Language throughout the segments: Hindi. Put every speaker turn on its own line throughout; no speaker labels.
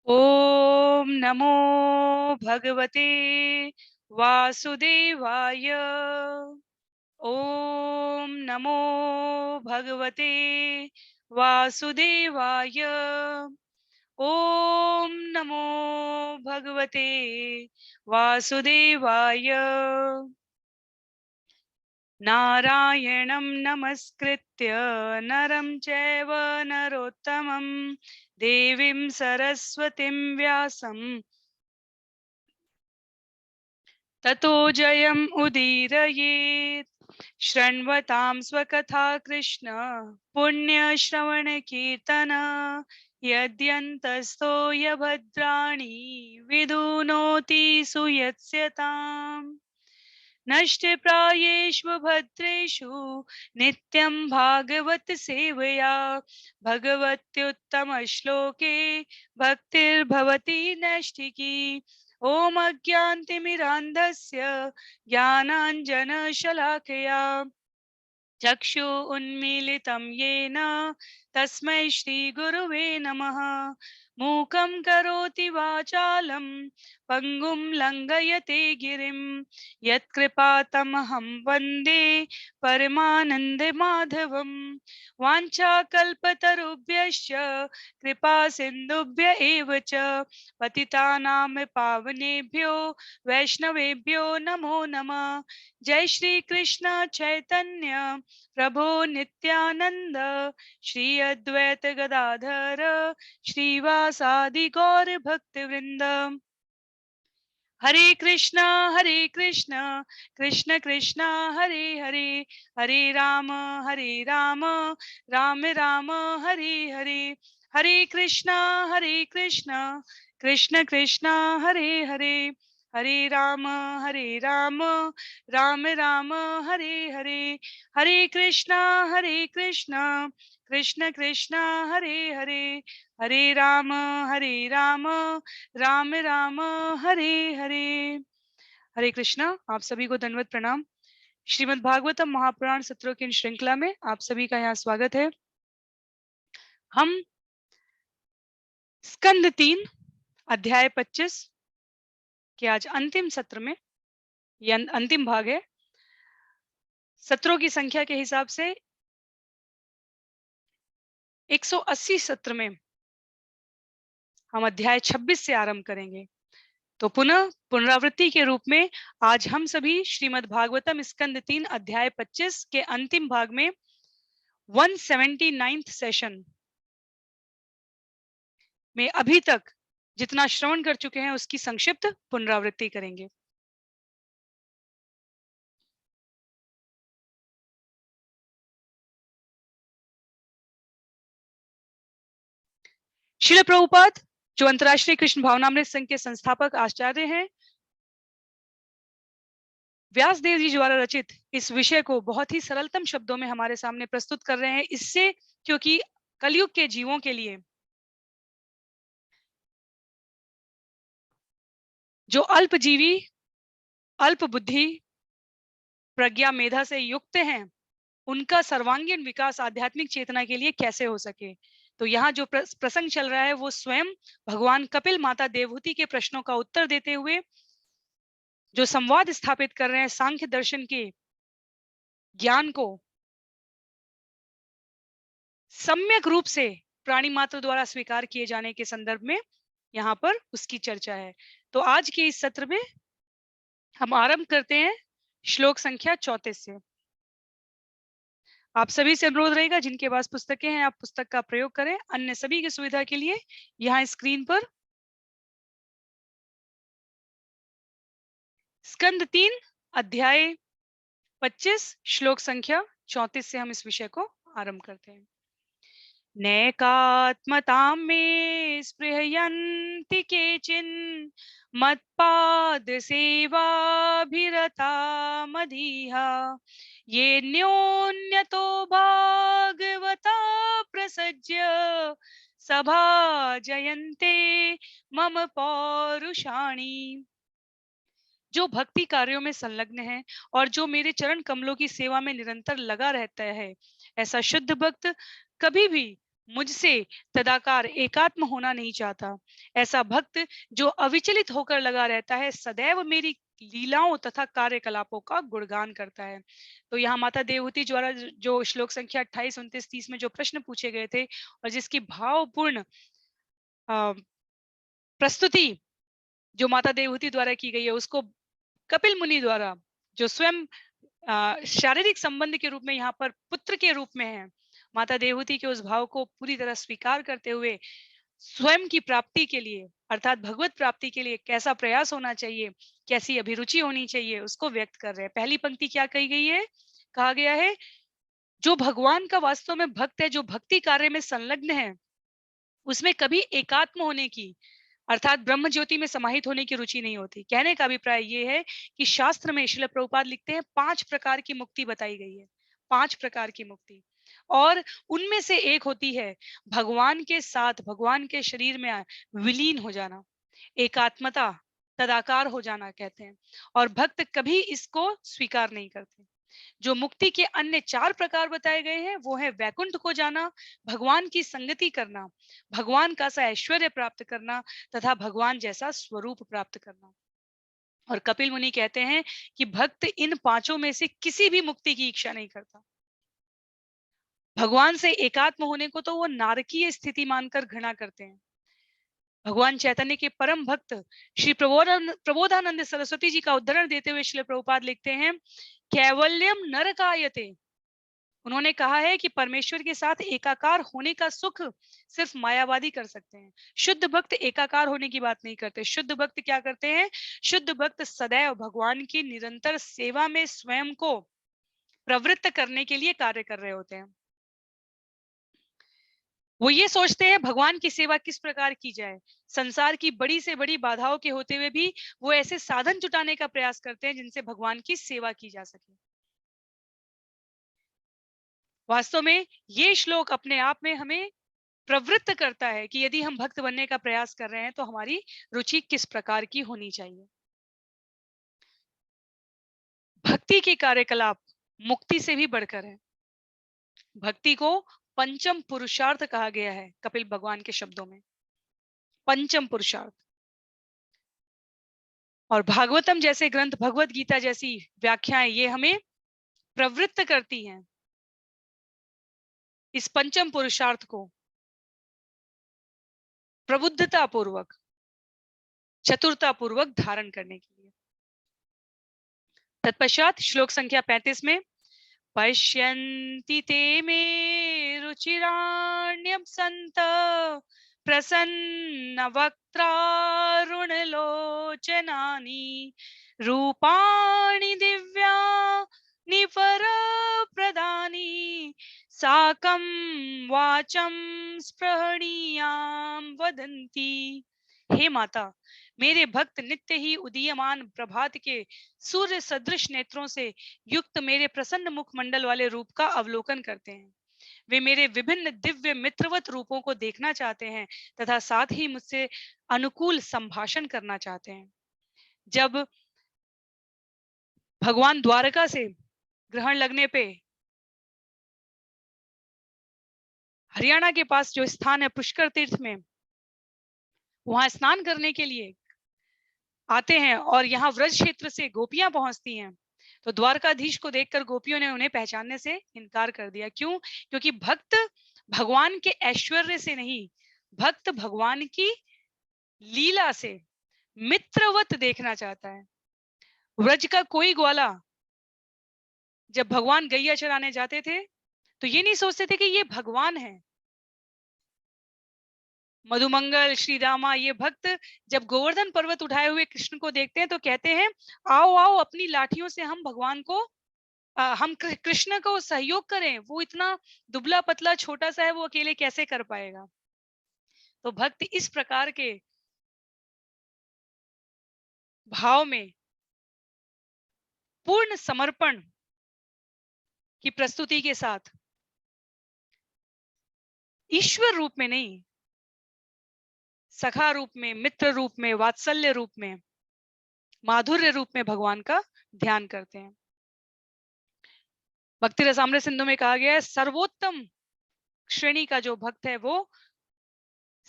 ओम नमो भगवते वासुदेवाय। ओम नमो भगवते वासुदेवाय। ओम नमो भगवते वासुदेवाय। नारायणं नमस्कृत्य नरं चैव नरोत्तमं देवीं सरस्वतीं व्यासं ततो जयम् उदीरयेत्। शृण्वतां स्वकथा कृष्ण पुण्यश्रवणकीर्तन यद्यन्तस्तो यभद्राणि विधुनोति सुयत्स्यताम्। नष्टप्रायेषु भद्रेषु नित्यं भागवत सेवया भगवत्युत्तमश्लोके भक्तिर्भवति नैष्ठिकी। ॐ अज्ञानतिमिरान्धस्य ज्ञानाञ्जनशलाकया चक्षु उन्मीलितं येन तस्मै श्रीगुरुवे नमः। मूकं करोति वाचालं पङ्गुं लङ्घयते गिरिं यत्कृपातमहं वन्दे परमानन्दमाधवं। वाञ्छाकल्पतरुभ्यश्च कृपा सिन्धुभ्य एव च पतितानां पावनेभ्यो वैष्णवेभ्यो नमो नमः। जय श्री कृष्ण चैतन्य प्रभो नित्यानंद श्री अद्वैत गदाधर श्रीवासादि गौर भक्त वृंद। हरे कृष्णा कृष्ण कृष्णा हरे हरे, हरे राम राम राम हरे हरे। हरे कृष्णा कृष्ण कृष्णा हरे हरे, हरे राम राम राम हरे हरे। हरे कृष्णा कृष्ण कृष्णा हरे हरे, हरे राम राम राम हरे हरे। हरे कृष्णा। आप सभी को दंडवत प्रणाम। श्रीमद् भागवतम महापुराण सत्रों की श्रृंखला में आप सभी का यहाँ स्वागत है। हम स्कंद 3 अध्याय 25 के आज अंतिम सत्र में, यह अंतिम भाग है। सत्रों की संख्या के हिसाब से 180 सत्र में हम अध्याय 26 से आरंभ करेंगे। तो पुनः पुनरावृत्ति के रूप में आज हम सभी श्रीमद् भागवतम स्कंद 3 अध्याय 25 के अंतिम भाग में 179th सेशन में अभी तक जितना श्रवण कर चुके हैं उसकी संक्षिप्त पुनरावृत्ति करेंगे। श्रील प्रभुपाद जो अंतर्राष्ट्रीय कृष्ण भावनामृत संघ के संस्थापक आचार्य हैं, व्यासदेव जी द्वारा रचित इस विषय को बहुत ही सरलतम शब्दों में हमारे सामने प्रस्तुत कर रहे हैं। इससे क्योंकि कलयुग के जीवों के लिए जो अल्पजीवी, अल्प बुद्धि, प्रज्ञा मेधा से युक्त हैं, उनका सर्वांगीण विकास आध्यात्मिक चेतना के लिए कैसे हो सके। तो यहाँ जो प्रसंग चल रहा है वो स्वयं भगवान कपिल माता देवहूति के प्रश्नों का उत्तर देते हुए जो संवाद स्थापित कर रहे हैं, सांख्य दर्शन के ज्ञान को सम्यक रूप से प्राणी मात्र द्वारा स्वीकार किए जाने के संदर्भ में यहाँ पर उसकी चर्चा है। तो आज के इस सत्र में हम आरंभ करते हैं श्लोक संख्या 34 से। आप सभी से अनुरोध रहेगा, जिनके पास पुस्तकें हैं आप पुस्तक का प्रयोग करें। अन्य सभी की सुविधा के लिए यहाँ स्क्रीन पर स्कंद 3 अध्याय 25 श्लोक संख्या 34 से हम इस विषय को आरंभ करते हैं। नैकात्मतां मे स्पृहयन्ति केचिन् मत्पाद सेवाभिरता मदीह ये न्योन्यतो भागवता प्रसज्य सभा जयन्ते मम पौरुषाणि। जो भक्ति कार्यों में संलग्न है और जो मेरे चरण कमलों की सेवा में निरंतर लगा रहता है, ऐसा शुद्ध भक्त कभी भी मुझसे तदाकार एकात्म होना नहीं चाहता। ऐसा भक्त जो अविचलित होकर लगा रहता है, सदैव मेरी लीलाओं तथा कार्यकलापों का गुणगान करता है। तो यहाँ माता देवहूति द्वारा जो श्लोक संख्या 28, 29, 30 में जो प्रश्न पूछे गए थे और जिसकी भावपूर्ण प्रस्तुति जो माता देवहूति द्वारा की गई है, उसको कपिल मुनि द्वारा जो स्वयं शारीरिक संबंध के रूप में यहाँ पर पुत्र के रूप में है, माता देवहूति के उस भाव को पूरी तरह स्वीकार करते हुए स्वयं की प्राप्ति के लिए अर्थात भगवत प्राप्ति के लिए कैसा प्रयास होना चाहिए, कैसी अभिरुचि होनी चाहिए, उसको व्यक्त कर रहे हैं। पहली पंक्ति क्या कही गई है? कहा गया है जो भगवान का वास्तव में भक्त है, जो भक्ति कार्य में संलग्न है, उसमें कभी एकात्म होने की अर्थात ब्रह्म ज्योति में समाहित होने की रुचि नहीं होती। कहने का अभिप्राय ये है कि शास्त्र में श्रील प्रभुपाद लिखते हैं 5 प्रकार की मुक्ति बताई गई है, 5 प्रकार की मुक्ति, और उनमें से एक होती है भगवान के साथ भगवान के शरीर में विलीन हो जाना, एकात्मता, तदाकार हो जाना कहते हैं। और भक्त कभी इसको स्वीकार नहीं करते। जो मुक्ति के अन्य 4 प्रकार बताए गए हैं वो है वैकुंठ को जाना, भगवान की संगति करना, भगवान का सा ऐश्वर्य प्राप्त करना तथा भगवान जैसा स्वरूप प्राप्त करना। और कपिल मुनि कहते हैं कि भक्त इन 5 में से किसी भी मुक्ति की इच्छा नहीं करता। भगवान से एकात्म होने को तो वो नारकीय स्थिति मानकर घृणा करते हैं। भगवान चैतन्य के परम भक्त श्री प्रबोधानंद सरस्वती जी का उदाहरण देते हुए श्रील प्रभुपाद लिखते हैं कैवल्यम नरकायते। उन्होंने कहा है कि परमेश्वर के साथ एकाकार होने का सुख सिर्फ मायावादी कर सकते हैं। शुद्ध भक्त एकाकार होने की बात नहीं करते। शुद्ध भक्त क्या करते हैं? शुद्ध भक्त सदैव भगवान की निरंतर सेवा में स्वयं को प्रवृत्त करने के लिए कार्य कर रहे होते हैं। वो ये सोचते हैं भगवान की सेवा किस प्रकार की जाए। संसार की बड़ी से बड़ी बाधाओं के होते हुए भी वो ऐसे साधन जुटाने का प्रयास करते हैं जिनसे भगवान की सेवा की जा सके। वास्तव में ये श्लोक अपने आप में हमें प्रवृत्त करता है कि यदि हम भक्त बनने का प्रयास कर रहे हैं तो हमारी रुचि किस प्रकार की होनी चाहिए। भक्ति के कार्यकलाप मुक्ति से भी बढ़कर है। भक्ति को पंचम पुरुषार्थ कहा गया है कपिल भगवान के शब्दों में, पंचम पुरुषार्थ। और भागवतम जैसे ग्रंथ, भगवत गीता जैसी व्याख्याएं ये हमें प्रवृत्त करती हैं इस पंचम पुरुषार्थ को प्रबुद्धता पूर्वक, चतुरता पूर्वक धारण करने के लिए। तत्पश्चात श्लोक संख्या 35 में पश्यन्ति ते मे रुचिराण्यं सन्त प्रसन्न वक्त्रारुणलोचनानि रूपाणि दिव्यानि परप्रदानि साकं वाचं स्पृहणीयां वदन्ति। हे माता, मेरे भक्त नित्य ही उदीयमान प्रभात के सूर्य सदृश नेत्रों से युक्त मेरे प्रसन्न मुखमंडल वाले रूप का अवलोकन करते हैं। वे मेरे विभिन्न दिव्य मित्रवत रूपों को देखना चाहते हैं तथा साथ ही मुझसे अनुकूल संभाषण करना चाहते हैं। जब भगवान द्वारका से ग्रहण लगने पे हरियाणा के पास जो स्थान है पुष्कर तीर्थ में, वहां स्नान करने के लिए आते हैं और यहाँ व्रज क्षेत्र से गोपियां पहुंचती हैं, तो द्वारकाधीश को देखकर गोपियों ने उन्हें पहचानने से इनकार कर दिया। क्यों? क्योंकि भक्त भगवान के ऐश्वर्य से नहीं, भक्त भगवान की लीला से मित्रवत देखना चाहता है। व्रज का कोई ग्वाला जब भगवान गैया चराने जाते थे तो ये नहीं सोचते थे कि ये भगवान है। मधुमंगल, श्री रामा ये भक्त जब गोवर्धन पर्वत उठाए हुए कृष्ण को देखते हैं तो कहते हैं आओ आओ अपनी लाठियों से हम भगवान को हम कृष्ण को सहयोग करें, वो इतना दुबला पतला छोटा सा है, वो अकेले कैसे कर पाएगा। तो भक्त इस प्रकार के भाव में पूर्ण समर्पण की प्रस्तुति के साथ ईश्वर रूप में नहीं, सखा रूप में, मित्र रूप में, वात्सल्य रूप में, माधुर्य रूप में भगवान का ध्यान करते हैं। भक्ति रसामृत सिंधु में कहा गया है सर्वोत्तम श्रेणी का जो भक्त है वो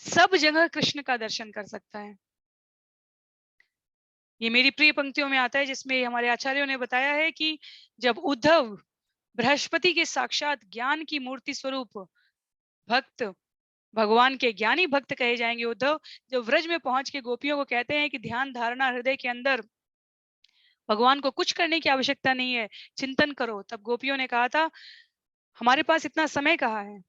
सब जगह कृष्ण का दर्शन कर सकता है। ये मेरी प्रिय पंक्तियों में आता है, जिसमें हमारे आचार्यों ने बताया है कि जब उद्धव बृहस्पति के साक्षात ज्ञान की मूर्ति स्वरूप भक्त, भगवान के ज्ञानी भक्त कहे जाएंगे उद्धव, जब व्रज में पहुंच के गोपियों को कहते हैं कि ध्यान धारणा हृदय के अंदर, भगवान को कुछ करने की आवश्यकता नहीं है, चिंतन करो, तब गोपियों ने कहा था हमारे पास इतना समय कहाँ है,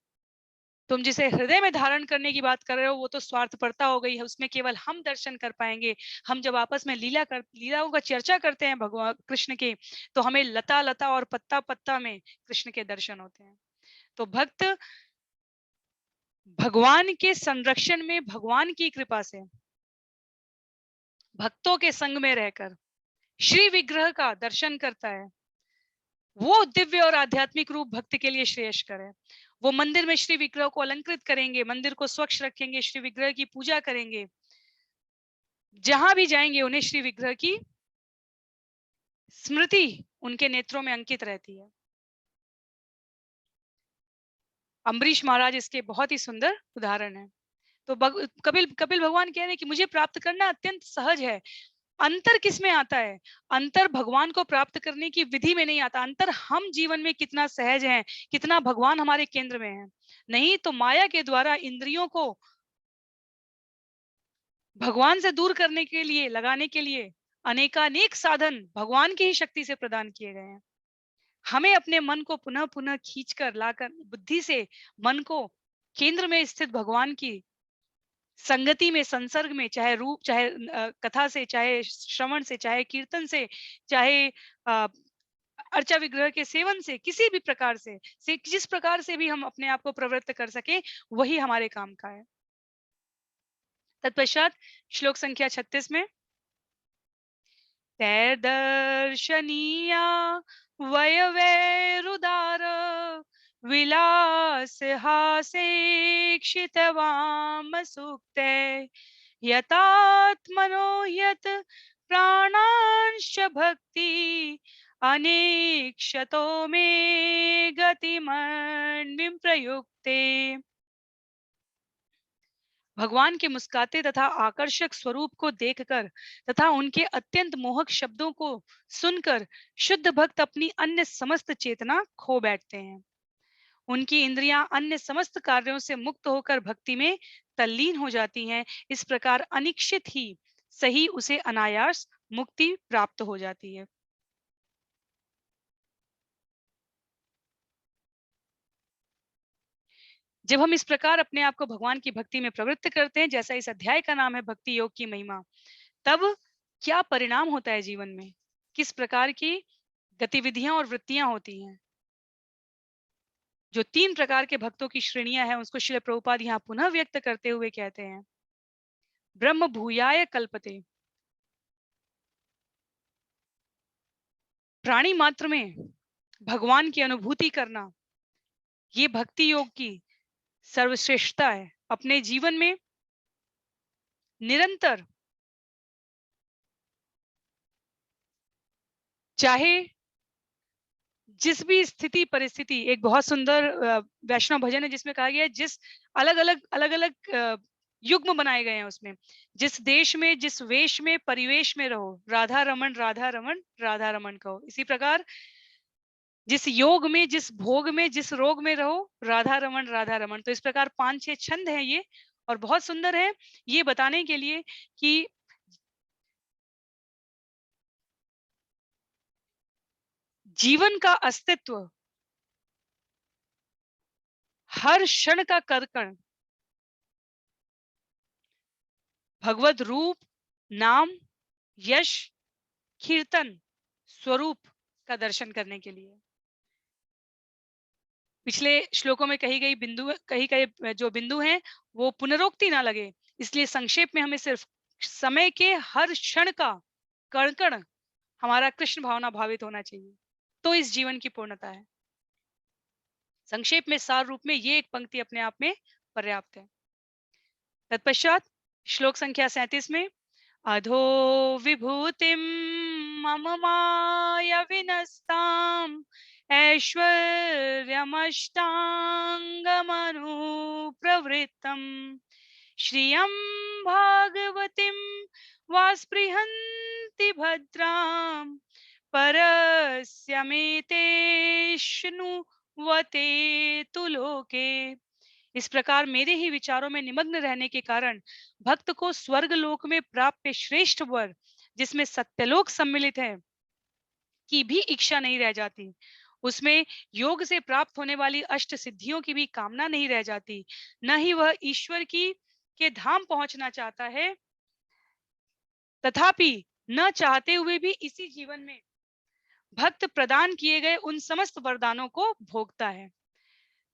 तुम जिसे हृदय में धारण करने की बात कर रहे हो वो तो स्वार्थपरता हो गई है, उसमें केवल हम दर्शन कर पाएंगे। हम जब आपस में लीलाओं का चर्चा करते हैं भगवान कृष्ण के, तो हमें लता लता और पत्ता पत्ता में कृष्ण के दर्शन होते हैं। तो भक्त भगवान के संरक्षण में, भगवान की कृपा से, भक्तों के संग में रहकर श्री विग्रह का दर्शन करता है। वो दिव्य और आध्यात्मिक रूप भक्त के लिए श्रेयस्कर है। वो मंदिर में श्री विग्रह को अलंकृत करेंगे, मंदिर को स्वच्छ रखेंगे, श्री विग्रह की पूजा करेंगे, जहां भी जाएंगे उन्हें श्री विग्रह की स्मृति उनके नेत्रों में अंकित रहती है। अम्बरीश महाराज इसके बहुत ही सुंदर उदाहरण है। तो कपिल कपिल भगवान कह रहे हैं कि मुझे प्राप्त करना अत्यंत सहज है। अंतर किस में आता है? अंतर भगवान को प्राप्त करने की विधि में नहीं आता, अंतर हम जीवन में कितना सहज हैं, कितना भगवान हमारे केंद्र में है। नहीं तो माया के द्वारा इंद्रियों को भगवान से दूर करने के लिए, लगाने के लिए अनेकानेक साधन भगवान की ही शक्ति से प्रदान किए गए हैं। हमें अपने मन को पुनः पुनः खींचकर लाकर बुद्धि से मन को केंद्र में स्थित भगवान की संगति में, संसर्ग में, चाहे रूप, चाहे कथा से, चाहे श्रवण से, चाहे कीर्तन से, चाहे अर्चा विग्रह के सेवन से, किसी भी प्रकार से जिस प्रकार से भी हम अपने आप को प्रवृत्त कर सके, वही हमारे काम का है। तत्पश्चात श्लोक संख्या 36 में तैर्दर्शनीया वयवैरुदार विलास हासेक्षितवाम सूक्ते यतात्मनो यत प्राणांश्च भक्ति अनेक्षतो मे गतिमन्विं प्रयुक्ते। भगवान के मुस्काते तथा आकर्षक स्वरूप को देखकर तथा उनके अत्यंत मोहक शब्दों को सुनकर शुद्ध भक्त अपनी अन्य समस्त चेतना खो बैठते हैं। उनकी इंद्रियां अन्य समस्त कार्यों से मुक्त होकर भक्ति में तल्लीन हो जाती हैं। इस प्रकार अनिश्चित ही सही उसे अनायास मुक्ति प्राप्त हो जाती है। जब हम इस प्रकार अपने आप को भगवान की भक्ति में प्रवृत्त करते हैं, जैसा इस अध्याय का नाम है भक्ति योग की महिमा, तब क्या परिणाम होता है जीवन में, किस प्रकार की गतिविधियां और वृत्तियां होती हैं। जो 3 प्रकार के भक्तों की श्रेणियां हैं, उसको श्रील प्रभुपाद यहाँ पुनः व्यक्त करते हुए कहते हैं, ब्रह्म भूयाय कल्पते। प्राणी मात्र में भगवान की अनुभूति करना, ये भक्ति योग की सर्वश्रेष्ठता है। अपने जीवन में निरंतर, चाहे जिस भी स्थिति परिस्थिति, एक बहुत सुंदर वैष्णव भजन है जिसमें कहा गया है, जिस अलग अलग युग्म बनाए गए हैं उसमें, जिस देश में, जिस वेश में, परिवेश में रहो, राधा रमन राधा रमन राधा रमन कहो। इसी प्रकार जिस योग में, जिस भोग में, जिस रोग में रहो, राधा रमन राधा रमन। तो इस प्रकार 5-6 छंद हैं ये, और बहुत सुंदर है ये बताने के लिए कि जीवन का अस्तित्व, हर क्षण का कण भगवत रूप, नाम, यश, कीर्तन, स्वरूप का दर्शन करने के लिए। पिछले श्लोकों में कही गई जो बिंदु हैं वो पुनरोक्ति ना लगे, इसलिए संक्षेप में हमें सिर्फ समय के हर क्षण का कण कण हमारा कृष्ण भावना भावित होना चाहिए, तो इस जीवन की पूर्णता है। संक्षेप में, सार रूप में ये एक पंक्ति अपने आप में पर्याप्त है। तत्पश्चात श्लोक संख्या 37 में अधो विभूतिम मम माया विनस्ताम ऐश्वर्यमष्टाङ्गमनुप्रवृत्तम् श्रियं भागवतीं वा स्पृहन्ति भद्रां परस्य मेतेष्नुवते तु लोके। इस प्रकार मेरे ही विचारों में निमग्न रहने के कारण भक्त को स्वर्ग लोक में प्राप्त श्रेष्ठ वर, जिसमें सत्यलोक सम्मिलित है, की भी इच्छा नहीं रह जाती। उसमें योग से प्राप्त होने वाली अष्ट सिद्धियों की भी कामना नहीं रह जाती। न ही वह ईश्वर की के धाम पहुंचना चाहता है, तथापि न चाहते हुए भी इसी जीवन में भक्त प्रदान किए गए उन समस्त वरदानों को भोगता है।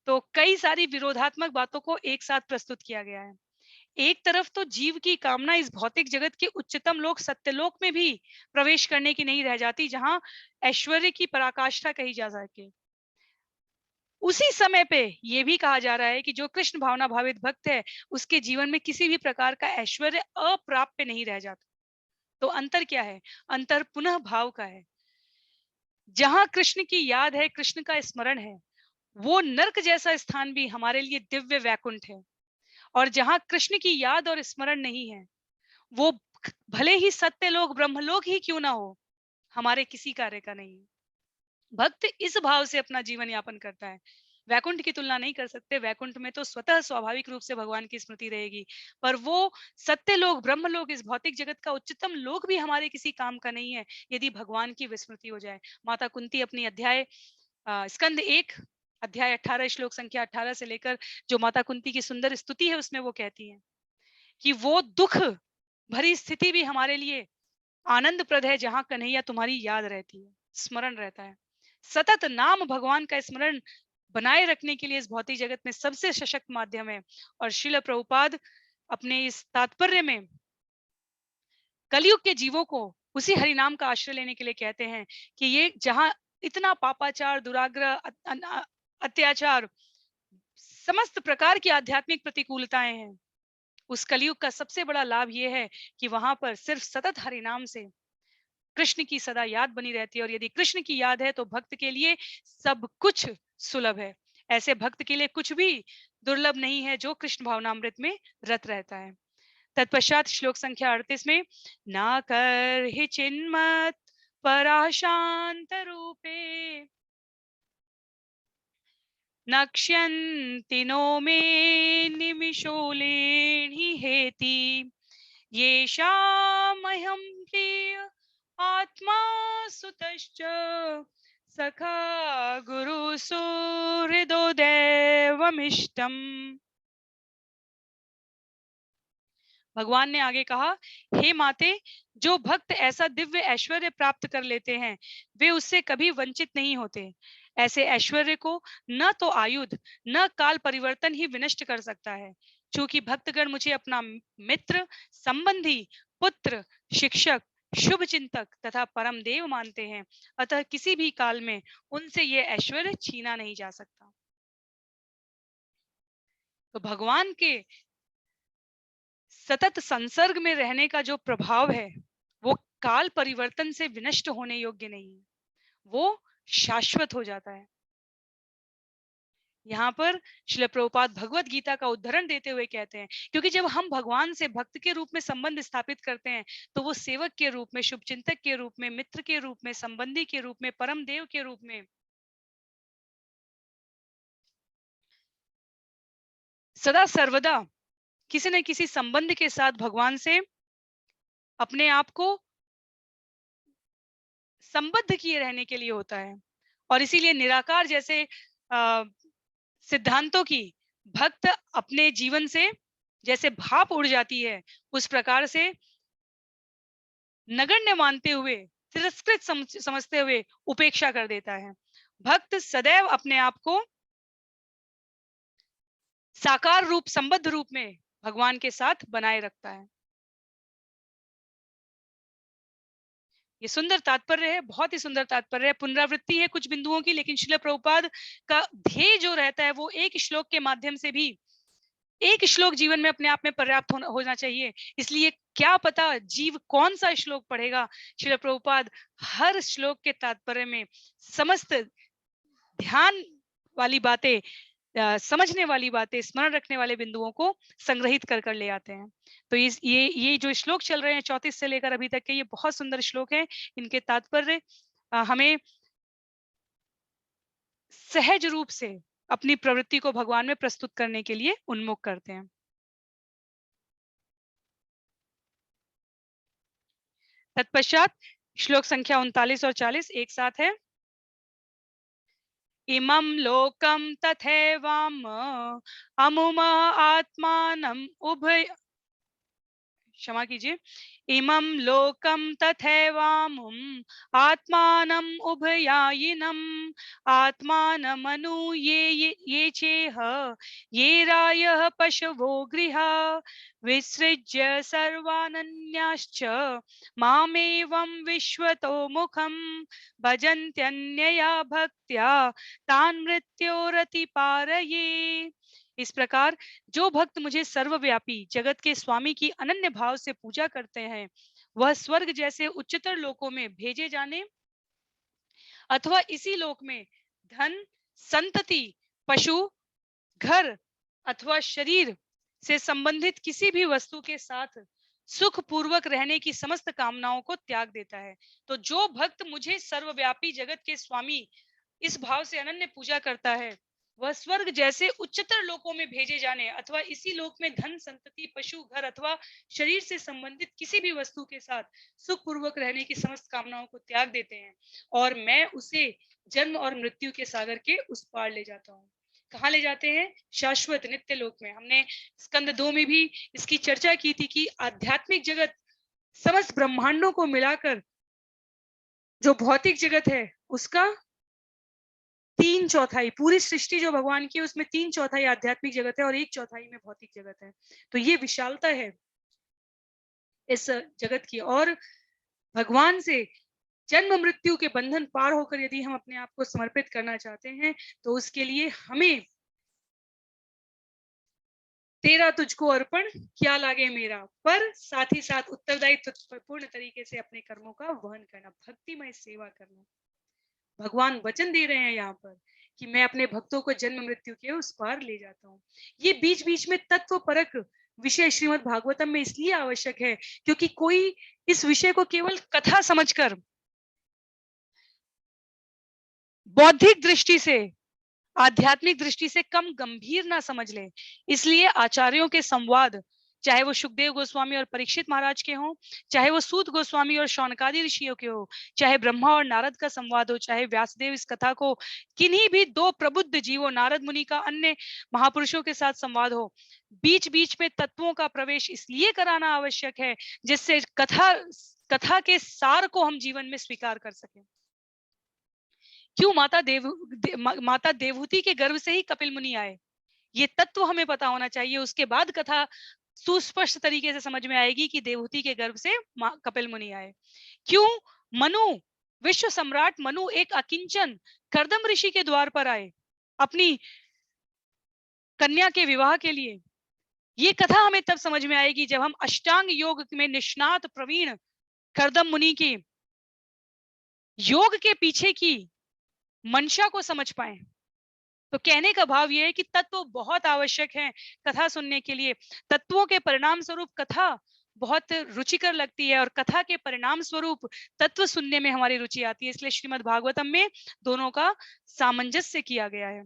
तो कई सारी विरोधात्मक बातों को एक साथ प्रस्तुत किया गया है। एक तरफ तो जीव की कामना इस भौतिक जगत के उच्चतम लोक सत्यलोक में भी प्रवेश करने की नहीं रह जाती, जहां ऐश्वर्य की पराकाष्ठा कही जा सके। उसी समय पे यह भी कहा जा रहा है कि जो कृष्ण भावना भावित भक्त है, उसके जीवन में किसी भी प्रकार का ऐश्वर्य अप्राप्य नहीं रह जाता। तो अंतर क्या है? अंतर पुनः भाव का है। जहां कृष्ण की याद है, कृष्ण का स्मरण है, वो नर्क जैसा स्थान भी हमारे लिए दिव्य वैकुंठ है। और जहां कृष्ण की याद और स्मरण नहीं है, वो भले ही सत्य लोक ब्रह्मलोक ही क्यों ना हो, हमारे किसी कार्य का नहीं है। भक्त इस भाव से अपना जीवन यापन करता है। वैकुंठ की तुलना नहीं कर सकते, वैकुंठ में तो स्वतः स्वाभाविक रूप से भगवान की स्मृति रहेगी, पर वो सत्य लोक ब्रह्मलोक, इस भौतिक जगत का उच्चतम लोक भी हमारे किसी काम का नहीं है यदि भगवान की विस्मृति हो जाए। माता कुंती अपनी स्कंद 1 अध्याय 18 श्लोक संख्या 18 से लेकर जो माता कुंती की सुंदर स्तुति है, उसमें वो कहती है कि वो दुख भरी स्थिति भी हमारे लिए आनंदप्रद है, जहां कन्हैया तुम्हारी याद रहती है, स्मरण रहता है। सतत नाम भगवान का स्मरण बनाए रखने के लिए इस भौतिक जगत में सबसे सशक्त माध्यम है। और श्रील प्रभुपाद अपने इस तात्पर्य में कलयुग के जीवों को उसी हरिनाम का आश्रय लेने के लिए कहते हैं कि ये जहां इतना पापाचार, दुराग्रह, अत्याचार, समस्त प्रकार की आध्यात्मिक प्रतिकूलताएं हैं, उस कलयुग का सबसे बड़ा लाभ यह है कि वहां पर सिर्फ सतत हरिनाम से कृष्ण की सदा याद बनी रहती है। और यदि कृष्ण की याद है तो भक्त के लिए सब कुछ सुलभ है। ऐसे भक्त के लिए कुछ भी दुर्लभ नहीं है जो कृष्ण भावनामृत में रत रहता है। तत्पश्चात श्लोक संख्या 38 में ना कर ही चिन्मत पराशांत रूपे नक्ष्यन्ति नो मे निमिषोलेहि हेति येषामहं प्रिय आत्मा सुतश्च सखा गुरु सुहृदो दैवमिष्टम्। भगवान ने आगे कहा, हे माते, जो भक्त ऐसा दिव्य ऐश्वर्य प्राप्त कर लेते हैं, वे उससे कभी वंचित नहीं होते। ऐसे ऐश्वर्य को न तो आयुध न काल परिवर्तन ही विनष्ट कर सकता है। चूंकि भक्तगण मुझे अपना मित्र, संबंधी, पुत्र, शिक्षक, शुभ चिंतक तथा परम देव मानते हैं, अतः किसी भी काल में उनसे यह ऐश्वर्य छीना नहीं जा सकता। तो भगवान के सतत संसर्ग में रहने का जो प्रभाव है, वो काल परिवर्तन से विनष्ट होने योग्य नहीं है, वो शाश्वत हो जाता है। यहाँ पर श्रील प्रभुपाद भगवत गीता का उदाहरण देते हुए कहते हैं, क्योंकि जब हम भगवान से भक्त के रूप में संबंध स्थापित करते हैं, तो वो सेवक के रूप में, शुभचिंतक के रूप में, मित्र के रूप में, संबंधी के रूप में, परम देव के रूप में सदा सर्वदा किसी न किसी संबंध के साथ भगवान से अपने आप को संबद्ध किए रहने के लिए होता है। और इसीलिए निराकार जैसे सिद्धांतों की भक्त अपने जीवन से जैसे भाप उड़ जाती है, उस प्रकार से नगण्य मानते हुए, तिरस्कृत समझते हुए उपेक्षा कर देता है। भक्त सदैव अपने आप को साकार रूप, संबद्ध रूप में भगवान के साथ बनाए रखता है। ये सुंदर तात्पर्य है, बहुत ही सुंदर तात्पर्य है। पुनरावृत्ति है कुछ बिंदुओं की, लेकिन श्रील प्रभुपाद का ध्येय जो रहता है वो एक श्लोक के माध्यम से भी, एक श्लोक जीवन में अपने आप में पर्याप्त होना चाहिए। इसलिए क्या पता जीव कौन सा श्लोक पढ़ेगा, श्रील प्रभुपाद हर श्लोक के तात्पर्य में समस्त ध्यान वाली बातें, समझने वाली बातें, स्मरण रखने वाले बिंदुओं को संग्रहित कर कर ले आते हैं। तो ये जो श्लोक चल रहे हैं 34 से लेकर अभी तक के, ये बहुत सुंदर श्लोक हैं। इनके तात्पर्य हमें सहज रूप से अपनी प्रवृत्ति को भगवान में प्रस्तुत करने के लिए उन्मुख करते हैं। तत्पश्चात श्लोक संख्या 39 और 40 एक साथ है। इमं लोकं तथैवाम अमुम आत्मानम उभय, क्षमा कीजिए, इमं लोकं तथैवामुम आत्मानम उभयायिनम आत्मानमनु ये चेह ये रायः पशवो गृहा विसृज्य सर्वानन्याश्च मामेवं विश्वतो मुखं भजन्त्यन्यया भक्त्या तान् मृत्योरतिपारये। इस प्रकार जो भक्त मुझे सर्वव्यापी जगत के स्वामी की अनन्य भाव से पूजा करते हैं, वह स्वर्ग जैसे उच्चतर लोकों में भेजे जाने अथवा इसी लोक में धन, संतति, पशु, घर अथवा शरीर से संबंधित किसी भी वस्तु के साथ सुख पूर्वक रहने की समस्त कामनाओं को त्याग देता है। तो जो भक्त मुझे सर्वव्यापी जगत के स्वामी इस भाव से अनन्य पूजा करता है, वह स्वर्ग जैसे उच्चतर लोकों में भेजे जाने अथवा इसी लोक में धन, संतति, पशु, घर अथवा शरीर से संबंधित किसी भी वस्तु के साथ सुख पूर्वक रहने की समस्त कामनाओं को त्याग देते हैं, और मैं उसे जन्म और मृत्यु के सागर के उस पार ले जाता हूँ। कहाँ ले जाते हैं? शाश्वत नित्य लोक में। हमने स्कंद 2 में भी इसकी चर्चा की थी कि आध्यात्मिक जगत समस्त ब्रह्मांडों को मिलाकर जो भौतिक जगत है उसका 3/4, पूरी सृष्टि जो भगवान की है उसमें 3/4 आध्यात्मिक जगत है और 1/4 में भौतिक जगत है। तो ये विशालता है इस जगत की। और भगवान से जन्म मृत्यु के बंधन पार होकर यदि हम अपने आप को समर्पित करना चाहते हैं, तो उसके लिए हमें तेरा तुझको अर्पण क्या लागे मेरा, पर साथ ही साथ उत्तरदायित्व पूर्ण तरीके से अपने कर्मों का वहन करना, भक्तिमय सेवा करना। भगवान वचन दे रहे हैं यहाँ पर कि मैं अपने भक्तों को जन्म मृत्यु के उस पार ले जाता हूँ। ये बीच बीच में तत्व परक विषय श्रीमद् भागवतम में इसलिए आवश्यक है क्योंकि कोई इस विषय को केवल कथा समझकर बौद्धिक दृष्टि से, आध्यात्मिक दृष्टि से कम गंभीर ना समझ ले। इसलिए आचार्यों के संवाद, चाहे वो सुखदेव गोस्वामी और परीक्षित महाराज के हों, चाहे वो सूत गोस्वामी और शौनकादि ऋषियों के हो, चाहे ब्रह्मा और नारद का संवाद हो, चाहे व्यासदेव इस कथा को किन्हीं भी 2 प्रबुद्ध जीवों नारद मुनि का अन्य महापुरुषों के साथ संवाद हो, बीच बीच में तत्वों का प्रवेश इसलिए कराना आवश्यक है जिससे कथा के सार को हम जीवन में स्वीकार कर सकें। क्यों माता देवहूति के गर्भ से ही कपिल मुनि आए, ये तत्व हमें पता होना चाहिए। उसके बाद कथा सुस्पष्ट तरीके से समझ में आएगी कि देवहूति के गर्भ से कपिल मुनि आए। क्यों मनु, विश्व सम्राट मनु एक अकिंचन कर्दम ऋषि के द्वार पर आए अपनी कन्या के विवाह के लिए, ये कथा हमें तब समझ में आएगी जब हम अष्टांग योग में निष्णात प्रवीण कर्दम मुनि की योग के पीछे की मंशा को समझ पाए। तो कहने का भाव यह है कि तत्व बहुत आवश्यक है कथा सुनने के लिए। तत्वों के परिणाम स्वरूप कथा बहुत रुचिकर लगती है और कथा के परिणाम स्वरूप तत्व सुनने में हमारी रुचि आती है। इसलिए श्रीमद् भागवतम में दोनों का सामंजस्य किया गया है।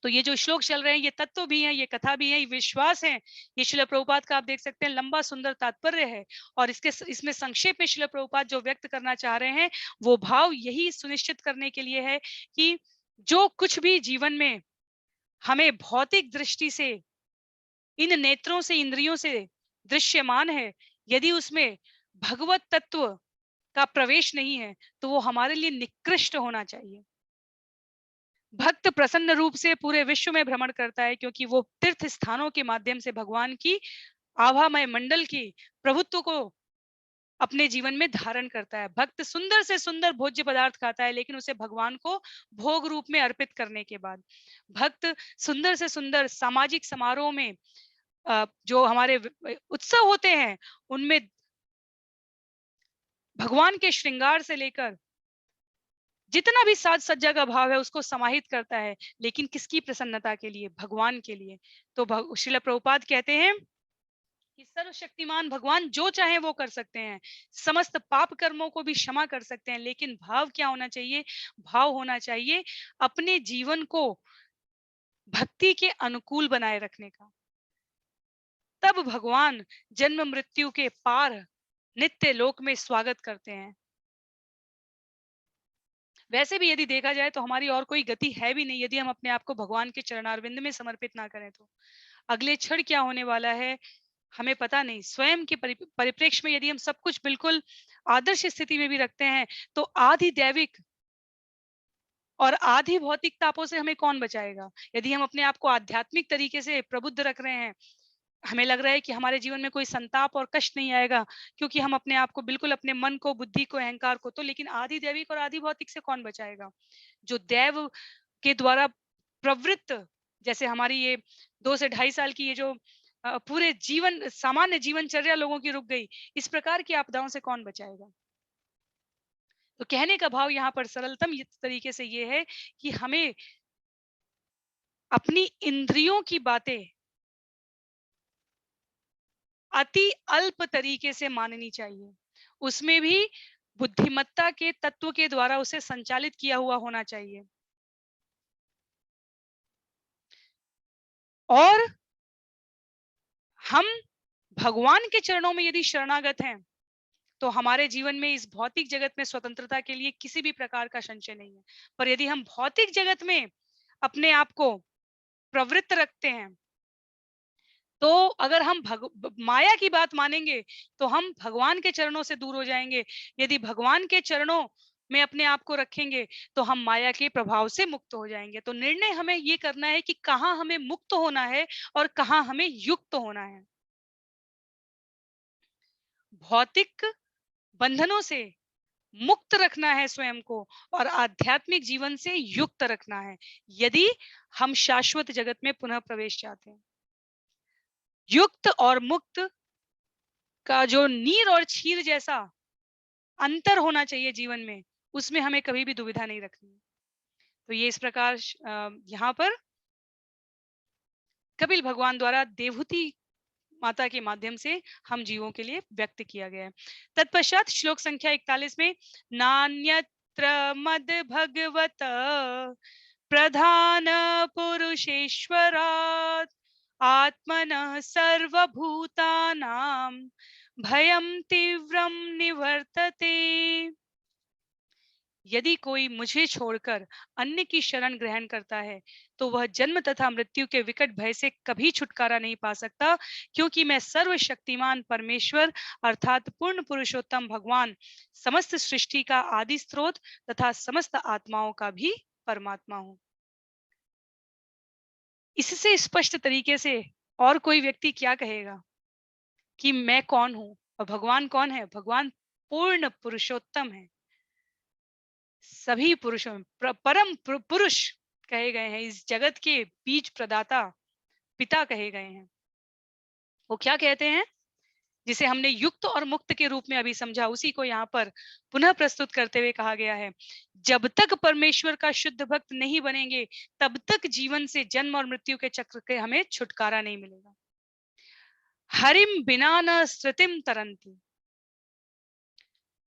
तो ये जो श्लोक चल रहे हैं ये तत्व भी है, ये कथा भी है, ये विश्वास है। ये श्रील प्रभुपाद का आप देख सकते हैं लंबा सुंदर तात्पर्य है, और इसमें संक्षेप में श्रील प्रभुपाद जो व्यक्त करना चाह रहे हैं वो भाव यही सुनिश्चित करने के लिए है कि जो कुछ भी जीवन में हमें भौतिक दृष्टि से इन नेत्रों से, इंद्रियों से दृश्यमान है, यदि उसमें भगवत तत्व का प्रवेश नहीं है तो वो हमारे लिए निकृष्ट होना चाहिए। भक्त प्रसन्न रूप से पूरे विश्व में भ्रमण करता है क्योंकि वो तीर्थ स्थानों के माध्यम से भगवान की आभामय मंडल की प्रभुत्व को अपने जीवन में धारण करता है। भक्त सुंदर से सुंदर भोज्य पदार्थ खाता है लेकिन उसे भगवान को भोग रूप में अर्पित करने के बाद, भक्त सुंदर से सुंदर सामाजिक समारोह में जो हमारे उत्सव होते हैं उनमें भगवान के श्रृंगार से लेकर जितना भी साज सज्जा का भाव है उसको समाहित करता है, लेकिन किसकी प्रसन्नता के लिए? भगवान के लिए। तो श्रील प्रभुपाद कहते हैं कि सर्वशक्तिमान भगवान जो चाहे वो कर सकते हैं, समस्त पाप कर्मों को भी क्षमा कर सकते हैं, लेकिन भाव क्या होना चाहिए? भाव होना चाहिए अपने जीवन को भक्ति के अनुकूल बनाए रखने का। तब भगवान जन्म मृत्यु के पार नित्य लोक में स्वागत करते हैं। वैसे भी यदि देखा जाए तो हमारी और कोई गति है भी नहीं, यदि हम अपने आप को भगवान के चरणारविंद में समर्पित ना करें तो। अगले क्षण क्या होने वाला है हमें पता नहीं। स्वयं के परिप्रेक्ष्य में यदि हम सब कुछ बिल्कुल आदर्श स्थिति में भी रखते हैं, तो आधि दैविक और आधी भौतिक तापों से हमें कौन बचाएगा? यदि हम अपने आप को आध्यात्मिक तरीके से प्रबुद्ध रख रहे हैं, हमें लग रहा है कि हमारे जीवन में कोई संताप और कष्ट नहीं आएगा, क्योंकि हम अपने आप को बिल्कुल अपने मन को, बुद्धि को, अहंकार को, तो लेकिन आधि दैविक और आधि भौतिक से कौन बचाएगा? जो दैव के द्वारा प्रवृत्त, जैसे हमारी ये 2 से ढाई साल की ये जो पूरे जीवन, सामान्य जीवनचर्या लोगों की रुक गई, इस प्रकार की आपदाओं से कौन बचाएगा? तो कहने का भाव यहाँ पर सरलतम तरीके से ये है कि हमें अपनी इंद्रियों की बातें अति अल्प तरीके से माननी चाहिए। उसमें भी बुद्धिमत्ता के तत्व के द्वारा उसे संचालित किया हुआ होना चाहिए। और हम भगवान के चरणों में यदि शरणागत हैं, तो हमारे जीवन में इस भौतिक जगत में स्वतंत्रता के लिए किसी भी प्रकार का संशय नहीं है। पर यदि हम भौतिक जगत में अपने आप को प्रवृत्त रखते हैं, तो अगर हम माया की बात मानेंगे, तो हम भगवान के चरणों से दूर हो जाएंगे। यदि भगवान के चरणों में अपने आप को रखेंगे, तो हम माया के प्रभाव से मुक्त हो जाएंगे। तो निर्णय हमें ये करना है कि कहाँ हमें मुक्त होना है और कहाँ हमें युक्त होना है। भौतिक बंधनों से मुक्त रखना है स्वयं को, और आध्यात्मिक जीवन से युक्त रखना है, यदि हम शाश्वत जगत में पुनः प्रवेश चाहते हैं। युक्त और मुक्त का जो नीर और क्षीर जैसा अंतर होना चाहिए जीवन में, उसमें हमें कभी भी दुविधा नहीं रखनी। तो ये इस प्रकार यहाँ पर कपिल भगवान द्वारा देवहूति माता के माध्यम से हम जीवों के लिए व्यक्त किया गया है। तत्पश्चात श्लोक संख्या 41 में, नान्यत्र मद भगवत प्रधान पुरुषेश्वरात् आत्मनः सर्वभूतानां भयं तीव्रं निवर्तते। यदि कोई मुझे छोड़कर अन्य की शरण ग्रहण करता है, तो वह जन्म तथा मृत्यु के विकट भय से कभी छुटकारा नहीं पा सकता, क्योंकि मैं सर्वशक्तिमान परमेश्वर अर्थात पूर्ण पुरुषोत्तम भगवान, समस्त सृष्टि का आदि स्रोत तथा समस्त आत्माओं का भी परमात्मा हूं। इससे स्पष्ट तरीके से और कोई व्यक्ति क्या कहेगा कि मैं कौन हूं? और भगवान कौन है? भगवान पूर्ण पुरुषोत्तम है। सभी पुरुषों में परम पुरुष कहे गए हैं, इस जगत के बीज प्रदाता पिता कहे गए हैं। वो क्या कहते हैं? जिसे हमने युक्त और मुक्त के रूप में अभी समझा, उसी को यहाँ पर पुनः प्रस्तुत करते हुए कहा गया है, जब तक परमेश्वर का शुद्ध भक्त नहीं बनेंगे, तब तक जीवन से जन्म और मृत्यु के चक्र के हमें छुटकारा नहीं मिलेगा। हरिम बिना न श्रुतिम तरंती।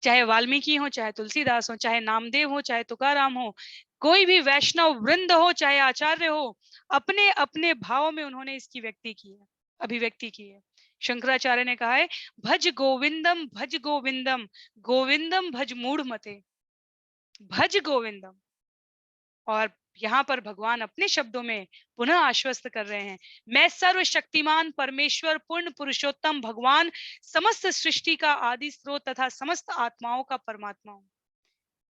चाहे वाल्मीकि हो, चाहे तुलसीदास हो, चाहे नामदेव हो, चाहे तुकाराम हो, कोई भी वैष्णव वृंद हो, चाहे आचार्य हो, अपने अपने भाव में उन्होंने इसकी व्यक्ति की है, अभिव्यक्ति की है। शंकराचार्य ने कहा है, भज गोविंदम भज गोविंदम, गोविंदम भज मूढ़ मते, भज गोविंदम। और यहाँ पर भगवान अपने शब्दों में पुनः आश्वस्त कर रहे हैं, मैं सर्वशक्तिमान परमेश्वर पूर्ण पुरुषोत्तम भगवान, समस्त सृष्टि का आदि स्रोत तथा समस्त आत्माओं का परमात्मा हूं।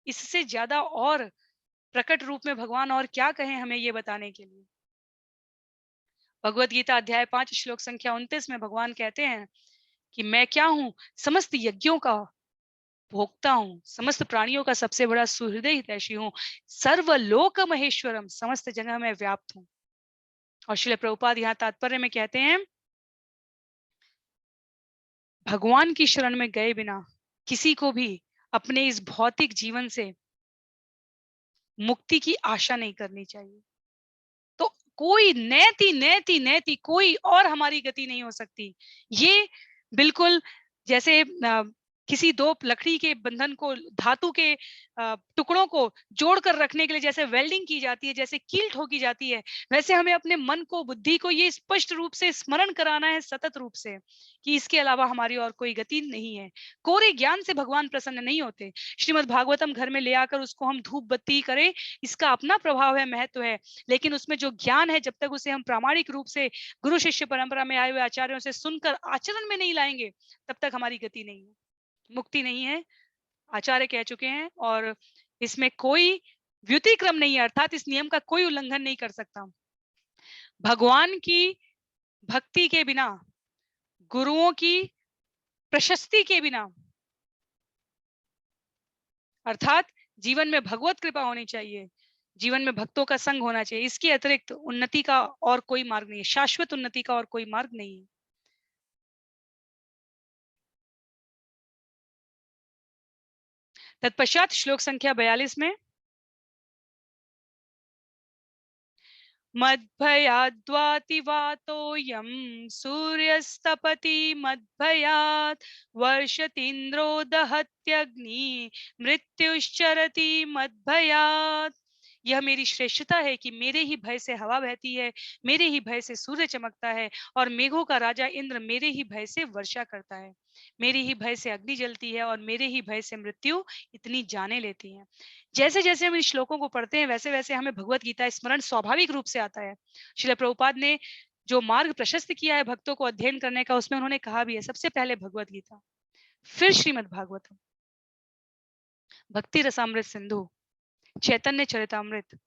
इससे ज्यादा और प्रकट रूप में भगवान और क्या कहें हमें ये बताने के लिए। भगवत गीता अध्याय 5 श्लोक संख्या 29 में भगवान कहते हैं कि मैं क्या हूं? समस्त यज्ञों का भोक्ता हूं, समस्त प्राणियों का सबसे बड़ा सुहृदय हितैषी हूं, सर्वलोक महेश्वरम, समस्त जगह में व्याप्त हूं। और श्रील प्रभुपाद यहाँ तात्पर्य में कहते हैं, भगवान की शरण में गए बिना किसी को भी अपने इस भौतिक जीवन से मुक्ति की आशा नहीं करनी चाहिए। तो कोई नैति नैति नैति कोई और हमारी गति नहीं हो सकती। ये बिल्कुल जैसे किसी दो लकड़ी के बंधन को, धातु के टुकड़ों को जोड़कर रखने के लिए जैसे वेल्डिंग की जाती है, जैसे कील ठोकी जाती है, वैसे हमें अपने मन को, बुद्धि को ये स्पष्ट रूप से स्मरण कराना है सतत रूप से कि इसके अलावा हमारी और कोई गति नहीं है। कोरे ज्ञान से भगवान प्रसन्न नहीं होते। श्रीमद् भागवतम घर में ले आकर उसको हम धूप बत्ती करें, इसका अपना प्रभाव है, महत्व है, लेकिन उसमें जो ज्ञान है, जब तक उसे हम प्रामाणिक रूप से गुरु शिष्य परंपरा में आए हुए आचार्यों से सुनकर आचरण में नहीं लाएंगे, तब तक हमारी गति नहीं है, मुक्ति नहीं है। आचार्य कह चुके हैं, और इसमें कोई व्युतिक्रम नहीं है, अर्थात इस नियम का कोई उल्लंघन नहीं कर सकता। भगवान की भक्ति के बिना, गुरुओं की प्रशस्ति के बिना, अर्थात जीवन में भगवत कृपा होनी चाहिए, जीवन में भक्तों का संग होना चाहिए, इसके अतिरिक्त उन्नति का और कोई मार्ग नहीं है, शाश्वत उन्नति का और कोई मार्ग नहीं है। तत्पश्चात श्लोक संख्या 42 में मद्भयाद्वातिवातोऽयं सूर्यस्तपति मद्भयात् वर्षतीन्द्रो दहत्यग्नि मृत्युश्चरति मद्भयात्। यह मेरी श्रेष्ठता है कि मेरे ही भय से हवा बहती है, मेरे ही भय से सूर्य चमकता है, और मेघों का राजा इंद्र मेरे ही भय से वर्षा करता है, मेरे ही भय से अग्नि जलती है, और मेरे ही भय से मृत्यु इतनी जाने लेती है। जैसे जैसे हम इन श्लोकों को पढ़ते हैं, वैसे वैसे हमें भगवत गीता स्मरण स्वाभाविक रूप से आता है। श्रील प्रभुपाद ने जो मार्ग प्रशस्त किया है भक्तों को अध्ययन करने का, उसमें उन्होंने कहा भी है, सबसे पहले भगवत गीता, फिर श्रीमद् भागवतम, भक्ति रसामृत सिंधु, चैतन्य चरितामृत,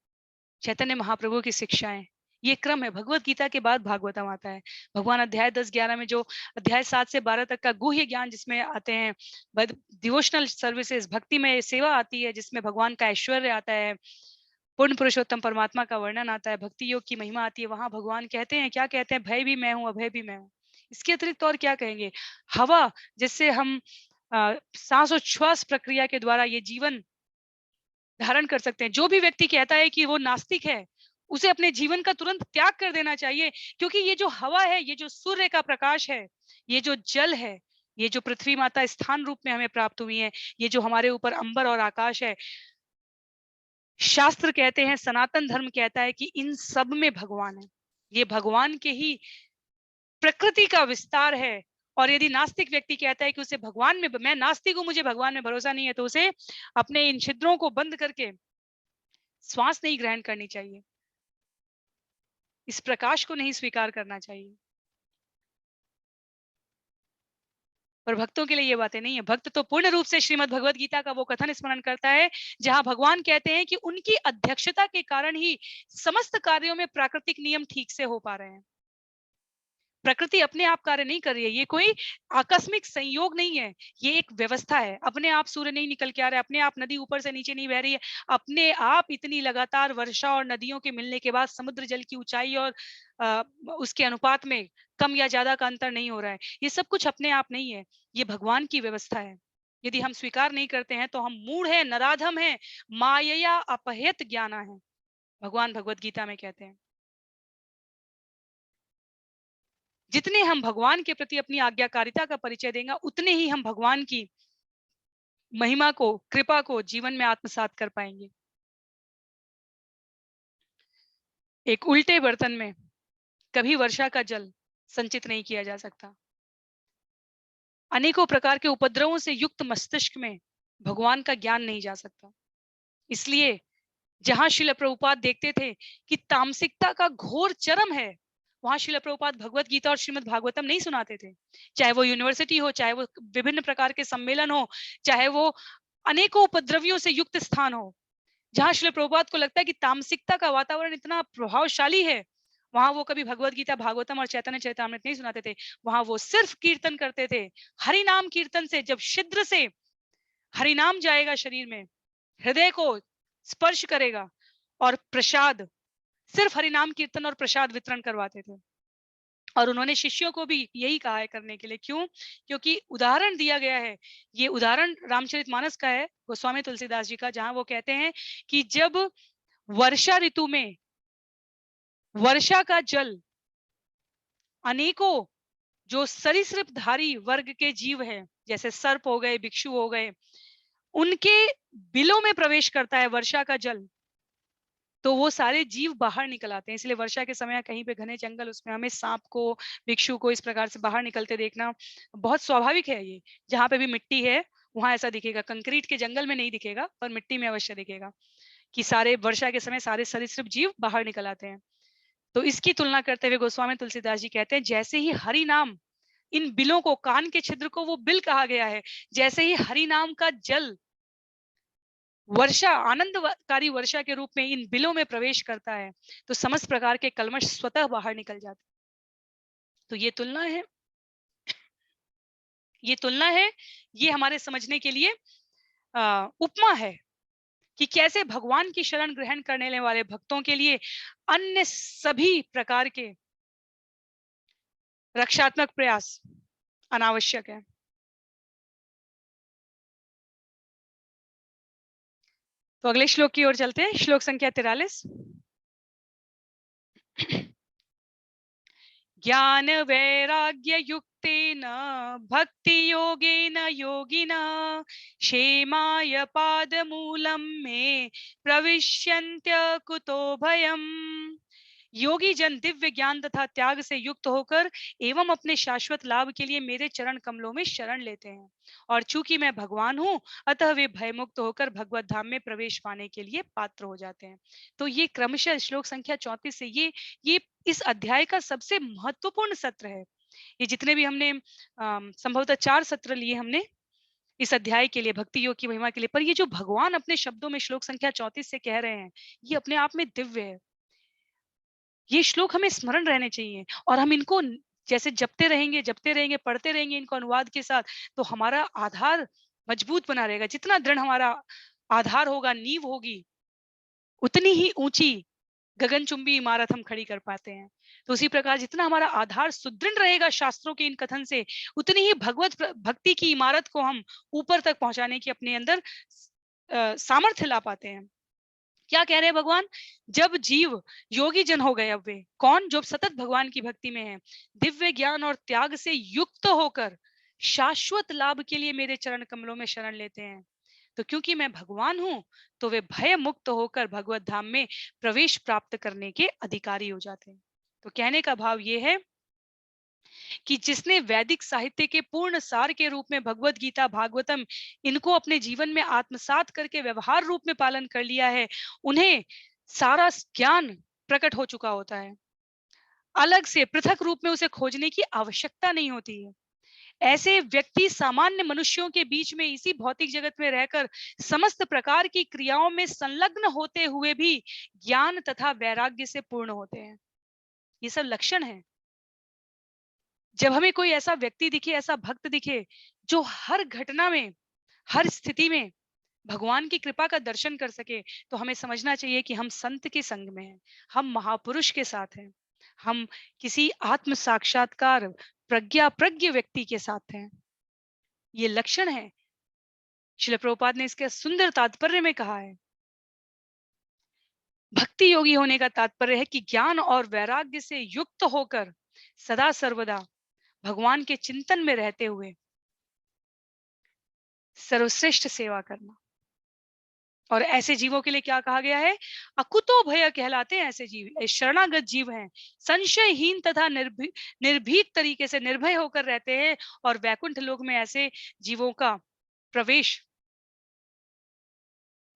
चैतन्य महाप्रभु की शिक्षाएं, ये क्रम है। भगवत गीता के बाद भागवतम आता है। भगवान अध्याय 10-11 में जो अध्याय 7 से 12 तक का गुह्य ज्ञान जिसमें आते हैं, डिवोशनल सर्विसेज, भक्ति में सेवा आती है, जिसमें भगवान का ऐश्वर्य आता है, पूर्ण पुरुषोत्तम परमात्मा का वर्णन आता है, भक्ति योग की महिमा आती है। वहां भगवान कहते हैं, क्या कहते हैं? भय भी मैं हूं, अभय भी मैं हूं। इसके अतिरिक्त और क्या कहेंगे? हवा जिससे हम सांस और श्वास प्रक्रिया के द्वारा ये जीवन धारण कर सकते हैं। जो भी व्यक्ति कहता है कि वो नास्तिक है, उसे अपने जीवन का तुरंत त्याग कर देना चाहिए, क्योंकि ये जो हवा है, ये जो सूर्य का प्रकाश है, ये जो जल है, ये जो पृथ्वी माता स्थान रूप में हमें प्राप्त हुई है, ये जो हमारे ऊपर अंबर और आकाश है, शास्त्र कहते हैं, सनातन धर्म कहता है कि इन सब में भगवान है। ये भगवान के ही प्रकृति का विस्तार है। और यदि नास्तिक व्यक्ति कहता है कि उसे भगवान में, मैं नास्तिक हूं, मुझे भगवान में भरोसा नहीं है, तो उसे अपने इन छिद्रों को बंद करके श्वास नहीं ग्रहण करनी चाहिए, इस प्रकाश को नहीं स्वीकार करना चाहिए। पर भक्तों के लिए ये बातें नहीं है। भक्त तो पूर्ण रूप से श्रीमद् भगवद गीता का वो कथन स्मरण करता है, जहां भगवान कहते हैं कि उनकी अध्यक्षता के कारण ही समस्त कार्यों में प्राकृतिक नियम ठीक से हो पा रहे हैं। प्रकृति अपने आप कार्य नहीं कर रही है, ये कोई आकस्मिक संयोग नहीं है, ये एक व्यवस्था है। अपने आप सूर्य नहीं निकल के आ रहा है, अपने आप नदी ऊपर से नीचे नहीं बह रही है, अपने आप इतनी लगातार वर्षा और नदियों के मिलने के बाद समुद्र जल की ऊंचाई और उसके अनुपात में कम या ज्यादा का अंतर नहीं हो रहा है। ये सब कुछ अपने आप नहीं है, ये भगवान की व्यवस्था है। यदि हम स्वीकार नहीं करते हैं तो हम मूढ़ है, नराधम है, मायया अपहृत ज्ञाना है, भगवान भगवत गीता में कहते हैं। जितने हम भगवान के प्रति अपनी आज्ञाकारिता का परिचय देंगे, उतने ही हम भगवान की महिमा को, कृपा को जीवन में आत्मसात कर पाएंगे। एक उल्टे बर्तन में कभी वर्षा का जल संचित नहीं किया जा सकता। अनेकों प्रकार के उपद्रवों से युक्त मस्तिष्क में भगवान का ज्ञान नहीं जा सकता। इसलिए जहां श्रील प्रभुपाद देखते थे कि तामसिकता का घोर चरम है, वहां श्रील प्रभुपाद भगवत गीता और श्रीमद् भागवतम नहीं सुनाते थे। चाहे वो यूनिवर्सिटी हो, चाहे वो विभिन्न प्रकार के सम्मेलन हो, चाहे वो अनेकों उपद्रवियों से युक्त स्थान हो, जहां श्रील प्रभुपाद को लगता है कि तामसिकता का वातावरण इतना प्रभावशाली है, वहां वो कभी भगवत गीता, भागवतम और चैतन्य चरितामृत नहीं सुनाते थे। वहां वो सिर्फ कीर्तन करते थे। हरि नाम कीर्तन से जब छिद्र से हरिनाम जाएगा शरीर में, हृदय को स्पर्श करेगा, और प्रसाद, सिर्फ हरिनाम कीर्तन और प्रसाद वितरण करवाते थे। और उन्होंने शिष्यों को भी यही कहा है करने के लिए। क्यों? क्योंकि उदाहरण दिया गया है। ये उदाहरण रामचरितमानस का है, गोस्वामी तुलसीदास जी का, जहां वो कहते हैं कि जब वर्षा ऋतु में वर्षा का जल अनेकों जो सरीसृपधारी वर्ग के जीव हैं, जैसे सर्प हो गए, भिक्षु हो गए, उनके बिलों में प्रवेश करता है वर्षा का जल, तो वो सारे जीव बाहर निकल आते हैं। इसलिए वर्षा के समय कहीं पे घने जंगल, उसमें हमें सांप को, भिक्षु को इस प्रकार से बाहर निकलते देखना बहुत स्वाभाविक है। ये जहाँ पे भी मिट्टी है वहां ऐसा दिखेगा, कंक्रीट के जंगल में नहीं दिखेगा, पर मिट्टी में अवश्य दिखेगा कि सारे वर्षा के समय सारे सरीसृप जीव बाहर निकल आते हैं। तो इसकी तुलना करते हुए गोस्वामी तुलसीदास जी कहते हैं, जैसे ही हरि नाम, इन बिलों को, कान के छिद्र को वो बिल कहा गया है, जैसे ही हरि नाम का जल वर्षा, आनंदकारी वर्षा के रूप में इन बिलों में प्रवेश करता है, तो समस्त प्रकार के कल्मश स्वतः बाहर निकल जाते। तो ये तुलना है, ये हमारे समझने के लिए उपमा है कि कैसे भगवान की शरण ग्रहण करने वाले भक्तों के लिए अन्य सभी प्रकार के रक्षात्मक प्रयास अनावश्यक है। तो अगले श्लोक की ओर चलते हैं, श्लोक संख्या 43। ज्ञान वैराग्य युक्तेन भक्ति योगेन योगिना क्षेमाय पादमूलं मे प्रविश्यन्त्य कुतो भयम्। योगी जन दिव्य ज्ञान तथा त्याग से युक्त होकर एवं अपने शाश्वत लाभ के लिए मेरे चरण कमलों में शरण लेते हैं, और चूंकि मैं भगवान हूं, अतः वे भयमुक्त होकर भगवत धाम में प्रवेश पाने के लिए पात्र हो जाते हैं। तो ये क्रमशः श्लोक संख्या 34 से ये इस अध्याय का सबसे महत्वपूर्ण सत्र है। ये जितने भी हमने संभवतः 4 सत्र लिए हमने इस अध्याय के लिए, भक्ति योग की महिमा के लिए, पर ये जो भगवान अपने शब्दों में श्लोक संख्या 34 से कह रहे हैं, ये अपने आप में दिव्य है। ये श्लोक हमें स्मरण रहने चाहिए, और हम इनको जैसे जपते रहेंगे, पढ़ते रहेंगे इनको अनुवाद के साथ, तो हमारा आधार मजबूत बना रहेगा। जितना दृढ़ हमारा आधार होगा, नींव होगी, उतनी ही ऊंची गगनचुंबी इमारत हम खड़ी कर पाते हैं। तो उसी प्रकार जितना हमारा आधार सुदृढ़ रहेगा शास्त्रों के इन कथन से, उतनी ही भगवत भक्ति की इमारत को हम ऊपर तक पहुंचाने की अपने अंदर सामर्थ्य ला पाते हैं। क्या कह रहे हैं भगवान? जब जीव योगी जन हो गए, अब वे कौन? जो सतत भगवान की भक्ति में है, दिव्य ज्ञान और त्याग से युक्त होकर शाश्वत लाभ के लिए मेरे चरण कमलों में शरण लेते हैं, तो क्योंकि मैं भगवान हूं, तो वे भय मुक्त होकर भगवत धाम में प्रवेश प्राप्त करने के अधिकारी हो जाते हैं। तो कहने का भाव ये है कि जिसने वैदिक साहित्य के पूर्ण सार के रूप में भगवत गीता, भागवतम, इनको अपने जीवन में आत्मसात करके व्यवहार रूप में पालन कर लिया है, उन्हें सारा ज्ञान प्रकट हो चुका होता है। अलग से पृथक रूप में उसे खोजने की आवश्यकता नहीं होती है। ऐसे व्यक्ति सामान्य मनुष्यों के बीच में इसी भौतिक जगत में रहकर समस्त प्रकार की क्रियाओं में संलग्न होते हुए भी ज्ञान तथा वैराग्य से पूर्ण होते हैं। ये सब लक्षण है। जब हमें कोई ऐसा व्यक्ति दिखे, ऐसा भक्त दिखे, जो हर घटना में, हर स्थिति में भगवान की कृपा का दर्शन कर सके, तो हमें समझना चाहिए कि हम संत के संग में हैं, हम महापुरुष के साथ हैं, हम किसी आत्म साक्षात्कार प्रज्ञ व्यक्ति के साथ हैं। ये लक्षण है। श्रील प्रभुपाद ने इसके सुंदर तात्पर्य में कहा है, भक्ति योगी होने का तात्पर्य है कि ज्ञान और वैराग्य से युक्त होकर सदा सर्वदा भगवान के चिंतन में रहते हुए सर्वश्रेष्ठ सेवा करना। और ऐसे जीवों के लिए क्या कहा गया है? अकुतो भय कहलाते हैं ऐसे जीव, शरणागत जीव हैं, संशयहीन तथा निर्भीक तरीके से निर्भय होकर रहते हैं, और वैकुंठ लोक में ऐसे जीवों का प्रवेश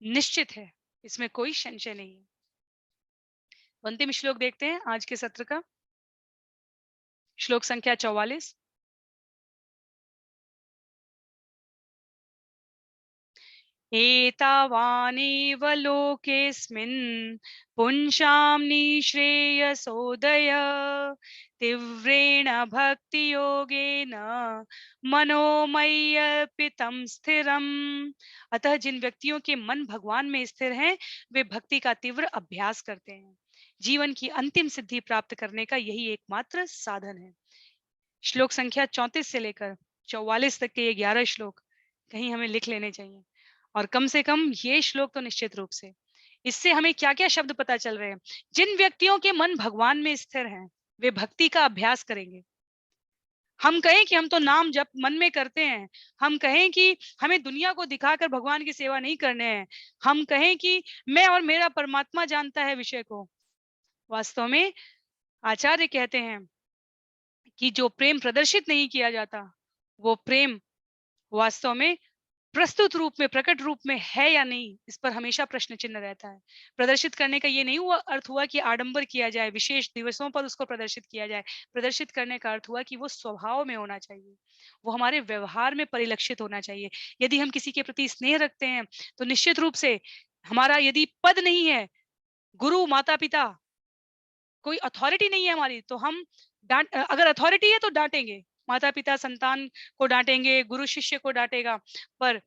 निश्चित है, इसमें कोई संशय नहीं है। अंतिम श्लोक देखते हैं आज के सत्र का, श्लोक संख्या 44। एतावानेव लोकेऽस्मिन् पुंसां निःश्रेयसोदय तीव्रेण भक्तियोगेन मनोमय्यर्पितं स्थिरम्। अतः जिन व्यक्तियों के मन भगवान में स्थिर हैं, वे भक्ति का तीव्र अभ्यास करते हैं। जीवन की अंतिम सिद्धि प्राप्त करने का यही एकमात्र साधन है। श्लोक संख्या 34 से लेकर 44 तक के ये 11 श्लोक कहीं हमें लिख लेने चाहिए, और कम से कम ये श्लोक तो निश्चित रूप से, इससे हमें क्या-क्या शब्द पता चल रहे हैं। जिन व्यक्तियों के मन भगवान में स्थिर हैं, वे भक्ति का अभ्यास करेंगे। हम कहें कि हम तो नाम जप मन में करते हैं, हम कहें कि हमें दुनिया को दिखाकर भगवान की सेवा नहीं करने हैं, हम कहें कि मैं और मेरा परमात्मा जानता है विषय को। वास्तव में आचार्य कहते हैं कि जो प्रेम प्रदर्शित नहीं किया जाता, वो प्रेम वास्तव में प्रस्तुत रूप में, प्रकट रूप में है या नहीं, इस पर हमेशा प्रश्न चिन्ह रहता है। प्रदर्शित करने का ये नहीं हुआ अर्थ हुआ कि आडंबर किया जाए, विशेष दिवसों पर उसको प्रदर्शित किया जाए। प्रदर्शित करने का अर्थ हुआ कि वो स्वभाव में होना चाहिए, वो हमारे व्यवहार में परिलक्षित होना चाहिए। यदि हम किसी के प्रति स्नेह रखते हैं, तो निश्चित रूप से हमारा यदि पद नहीं है, गुरु, माता-पिता, कोई अथॉरिटी नहीं है हमारी, तो हम अगर अथॉरिटी है तो डांटेंगे, माता-पिता संतान को डांटेंगे, गुरु शिष्य को डांटेगा। पर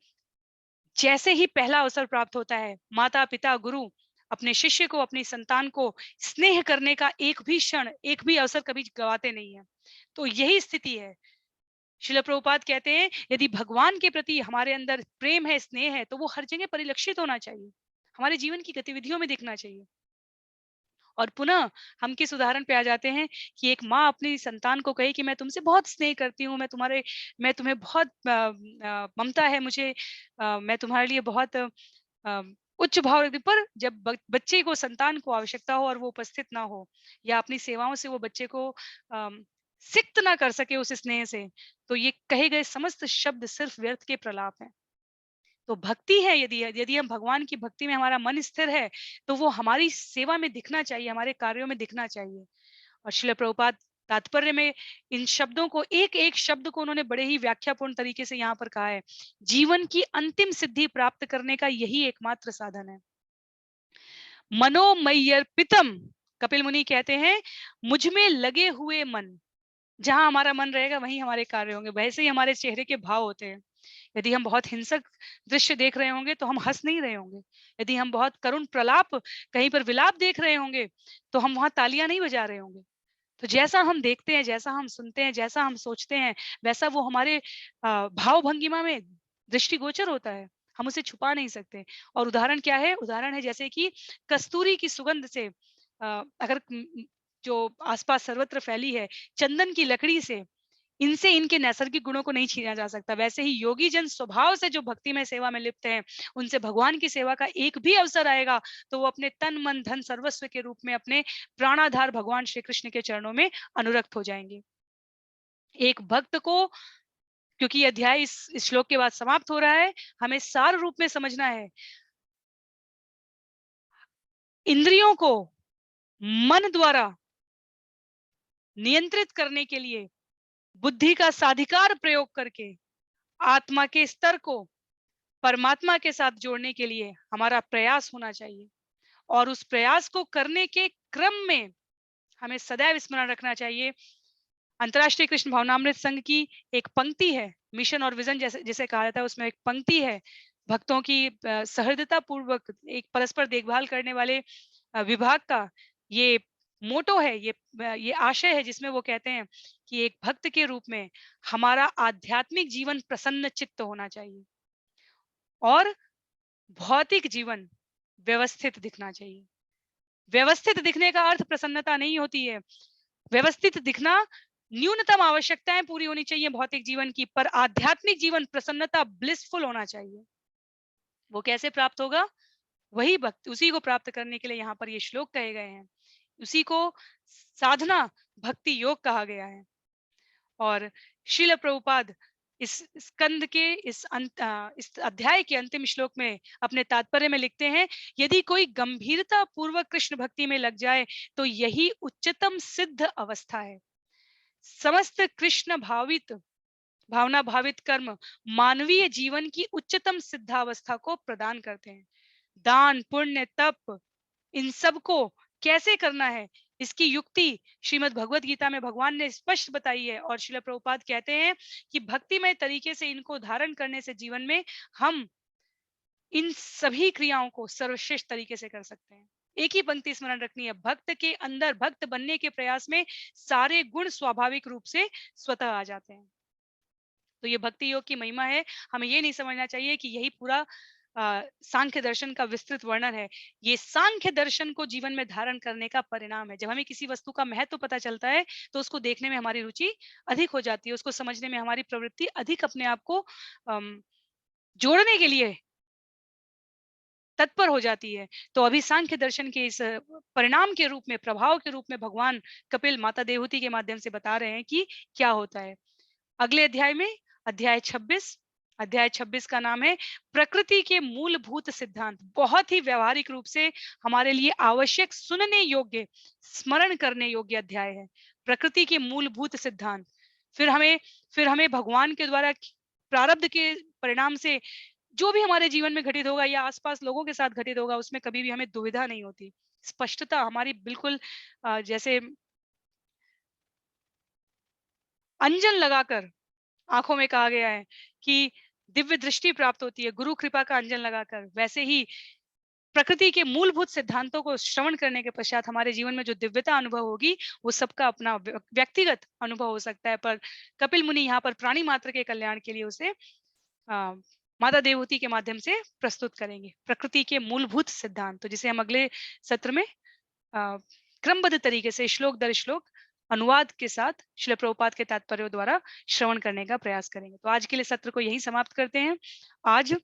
जैसे ही पहला अवसर प्राप्त होता है, माता-पिता, गुरु अपने शिष्य को, अपनी संतान को स्नेह करने का एक भी क्षण, एक भी अवसर कभी गँवाते नहीं हैं। तो यही स्थिति है। श्रील प्रभुपाद कहते हैं, यदि भगवान के प्रति हमारे अंदर प्रेम है, स्नेह है, तो वो हर जगह परिलक्षित होना चाहिए। हमारे जीवन की गतिविधियों में दिखना चाहिए। और पुनः हम किस उदाहरण पे आ जाते हैं कि एक माँ अपनी संतान को कहे कि मैं तुमसे बहुत स्नेह करती हूँ, मैं तुम्हें बहुत ममता है मुझे, मैं तुम्हारे लिए बहुत उच्च भाव रखती हूँ। पर जब बच्चे को, संतान को आवश्यकता हो और वो उपस्थित ना हो, या अपनी सेवाओं से वो बच्चे को सिक्त ना कर सके उस स्नेह से, तो ये कहे गए समस्त शब्द सिर्फ व्यर्थ के प्रलाप हैं। तो भक्ति है, यदि यदि हम भगवान की भक्ति में हमारा मन स्थिर है, तो वो हमारी सेवा में दिखना चाहिए, हमारे कार्यों में दिखना चाहिए। और श्रील प्रभुपाद तात्पर्य में इन शब्दों को, एक-एक शब्द को उन्होंने बड़े ही व्याख्यापूर्ण तरीके से यहाँ पर कहा है। जीवन की अंतिम सिद्धि प्राप्त करने का यही एकमात्र साधन है। मनोमय्यर्पितम, कपिल मुनि कहते हैं, मुझ में लगे हुए मन, जहां हमारा मन रहेगा वहीं हमारे कार्य होंगे। वैसे ही हमारे चेहरे के भाव होते हैं। यदि हम बहुत हिंसक दृश्य देख रहे होंगे, तो हम हंस नहीं रहे होंगे। यदि हम बहुत करुण प्रलाप, कहीं पर विलाप देख रहे होंगे, तो हम वहां तालियां नहीं बजा रहे होंगे। तो जैसा हम देखते हैं, जैसा हम सुनते हैं, जैसा हम सोचते हैं, वैसा वो हमारे भाव भंगिमा में दृष्टिगोचर होता है। हम उसे छुपा नहीं सकते। और उदाहरण क्या है? उदाहरण है जैसे कि कस्तूरी की सुगंध से, अगर जो आसपास सर्वत्र फैली है, चंदन की लकड़ी से, इनसे इनके नैसर्गिक गुणों को नहीं छीना जा सकता। वैसे ही योगी जन स्वभाव से जो भक्ति में सेवा में लिप्त हैं, उनसे भगवान की सेवा का एक भी अवसर आएगा, तो वो अपने तन, मन, धन, सर्वस्व के रूप में अपने प्राणाधार भगवान श्री कृष्ण के चरणों में अनुरक्त हो जाएंगे। एक भक्त को, क्योंकि ये अध्याय इस श्लोक के बाद समाप्त हो रहा है, हमें सार रूप में समझना है। इंद्रियों को मन द्वारा नियंत्रित करने के लिए बुद्धि का साधिकार प्रयोग करके आत्मा के स्तर को परमात्मा के साथ जोड़ने के लिए हमारा प्रयास होना चाहिए। और उस प्रयास को करने के क्रम में हमें सदैव स्मरण रखना चाहिए। अंतर्राष्ट्रीय कृष्ण भावनामृत संघ की एक पंक्ति है, मिशन और विजन जैसे जिसे कहा जाता है, उसमें एक पंक्ति है, भक्तों की सहृदयता पूर्वक एक परस्पर देखभाल करने वाले विभाग का ये मोटो है, ये आशय है, जिसमें वो कहते हैं कि एक भक्त के रूप में हमारा आध्यात्मिक जीवन प्रसन्न चित्त होना चाहिए, और भौतिक जीवन व्यवस्थित दिखना चाहिए। व्यवस्थित दिखने का अर्थ प्रसन्नता नहीं होती है। व्यवस्थित दिखना, न्यूनतम आवश्यकताएं पूरी होनी चाहिए भौतिक जीवन की, पर आध्यात्मिक जीवन प्रसन्नता, ब्लिसफुल होना चाहिए। वो कैसे प्राप्त होगा? वही भक्त, उसी को प्राप्त करने के लिए यहाँ पर ये श्लोक कहे गए हैं। उसी को साधना भक्ति योग कहा गया है। और श्रील प्रभुपाद इस स्कंद के इस अध्याय के अंतिम श्लोक में अपने तात्पर्य में लिखते हैं, यदि कोई गंभीरता पूर्वक कृष्ण भक्ति में लग जाए, तो यही उच्चतम सिद्ध अवस्था है। समस्त कृष्ण भावित, भावना भावित कर्म मानवीय जीवन की उच्चतम सिद्धावस्था को प्रदान करते हैं। दान, पुण्य, तप, इन सब को कैसे करना है, इसकी युक्ति श्रीमद् भगवत गीता में भगवान ने स्पष्ट बताई है। और श्रील प्रभुपाद कहते हैं कि भक्तिमय तरीके से इनको धारण करने से जीवन में हम इन सभी क्रियाओं को सर्वश्रेष्ठ तरीके से कर सकते हैं। एक ही पंक्ति स्मरण रखनी है, भक्त के अंदर भक्त बनने के प्रयास में सारे गुण स्वाभाविक रूप से स्वतः आ जाते हैं। तो ये भक्ति योग की महिमा है। हमें ये नहीं समझना चाहिए कि यही पूरा सांख्य दर्शन का विस्तृत वर्णन है। ये सांख्य दर्शन को जीवन में धारण करने का परिणाम है। जब हमें किसी वस्तु का महत्व पता चलता है तो उसको देखने में हमारी रुचि अधिक हो जाती है, उसको समझने में हमारी प्रवृत्ति अधिक अपने आप को जोड़ने के लिए तत्पर हो जाती है। तो अभी सांख्य दर्शन के इस परिणाम के रूप में, प्रभाव के रूप में भगवान कपिल माता देवहूति के माध्यम से बता रहे हैं कि क्या होता है। अगले अध्याय में अध्याय 26 का नाम है प्रकृति के मूलभूत सिद्धांत। बहुत ही व्यवहारिक रूप से हमारे लिए आवश्यक, सुनने योग्य, स्मरण करने योग्य अध्याय है, प्रकृति के मूलभूत सिद्धांत। फिर हमें भगवान के द्वारा प्रारब्ध के परिणाम से जो भी हमारे जीवन में घटित होगा या आसपास लोगों के साथ घटित होगा, उसमें कभी भी हमें दुविधा नहीं होती। स्पष्टता हमारी बिल्कुल जैसे अंजन लगाकर आंखों में कहा गया है कि दिव्य दृष्टि प्राप्त होती है गुरु कृपा का अंजन लगाकर, वैसे ही प्रकृति के मूलभूत सिद्धांतों को श्रवण करने के पश्चात हमारे जीवन में जो दिव्यता अनुभव होगी वो सबका अपना व्यक्तिगत अनुभव हो सकता है। पर कपिल मुनि यहाँ पर प्राणी मात्र के कल्याण के लिए उसे माता देवहूति के माध्यम से प्रस्तुत करेंगे, प्रकृति के मूलभूत सिद्धांत, तो जिसे हम अगले सत्र में क्रमबद्ध तरीके से श्लोक दर श्लोक अनुवाद के साथ श्रील प्रभुपाद के तात्पर्य द्वारा श्रवण करने का प्रयास करेंगे। तो आज के लिए सत्र को यही समाप्त करते हैं। आज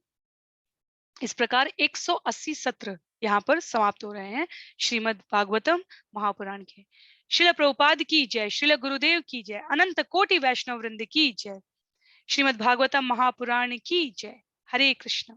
इस प्रकार 180 सत्र यहाँ पर समाप्त हो रहे हैं श्रीमद् भागवतम महापुराण के। श्रील प्रभुपाद की जय, श्रील गुरुदेव की जय, अनंत कोटि वैष्णव वृंद की जय, श्रीमद् भागवतम महापुराण की जय। हरे कृष्ण।